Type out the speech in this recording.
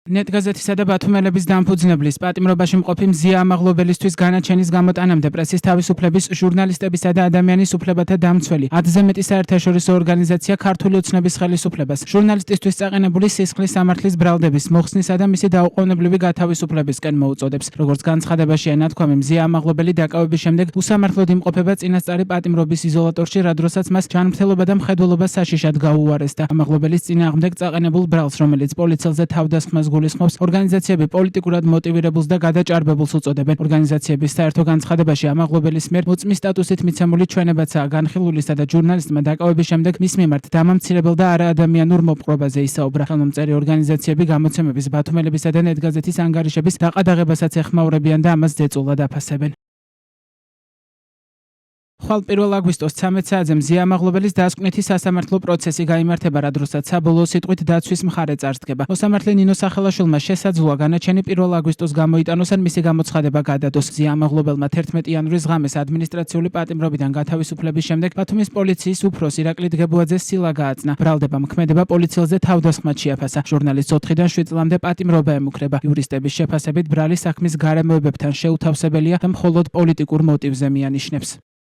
ნეტგაზეთისა და ბათუმელების დამფუძნებლის პატიმრობაში მყოფი მზია ამაღლობელისთვის განაჩენის გამოტანამდე პრესის თავისუფლების, ჟურნალისტებისა და ადამიანის უფლებათა დამცველი 10-ზე მეტი საერთაშორისო ორგანიზაცია ქართული ოცნების ხელისუფლებას ჟურნალისტისთვის წაყენებული სისხლის სამართლის ბრალდების მოხსნისა და მისი დაუყოვნებლივი გათავისუფლებისკენ მოუწოდებს. Როგორც განცხადება შეენათქვამი, მზია ამაღლობელი დაკავების შემდეგ უსამართლოდ იმყოფება წინასწარი პატიმრობის იზოლატორში, რა დროსაც მას ჯანმრთელობა და მხედველობა საშიშად გაუარესდა. ამაღლობელის წინააღმდეგ წაყენებულ ბრალს, რომელიც პოლიციელზე თავდასხმას გულისხმობს, ორგანიზაციები პოლიტიკურად მოტივირებულს და გადაჭარბებულს უწოდებენ. ორგანიზაციების საერთო განცხადებაში ამაღლობელის მიერ მოწმის სტატუსით მიცემული ჩვენებაცაა განხილულისა და ჟურნალისტმა დაკავების შემდეგ მის მიმართ დამამცირებელ და არაადამიანურ მოპყრობაზე ისაუბრა. ხელმომწერი ორგანიზაციები გამოცემების, ბათუმელებისა და ნეტგაზეთის ანგარიშების დაყადაღებასაც ეხმაურებიან და ამას ძეწულად აფასებენ. ხვალ 1 აგვისტოს 13 საათზე მზია ამაღლობელის დასკვნითი სასამართლო პროცესი გაიმართება, რა დროსაც საბოლოო სიტყვით დაცვის მხარე წარსდგება. მოსამართლე ნინო სახელაშვილმა შესაძლოა განაჩენი 1 აგვისტოს გამოიტანოს ან მისი გამოცხადება გადადოს. მზია ამაღლობელმა 11 იანვრის ღამეს ადმინისტრაციული პატიმრობიდან გათავისუფლების შემდეგ ბათუმის პოლიციის უფროს ირაკლი დგებუაძეს სილა გააწნა. ბრალდება მოქმედება პოლიციელზე თავდასხმად შეაფასა. ჟურნალისტს 4-დან 7 წლამდე პატიმრობა ემუქრება. იურისტების შეფასებით ბრალი საქმის გარემოებებთან შეუთავსებელია და მხოლოდ პოლიტიკურ მოტივზე მიანიშნებს.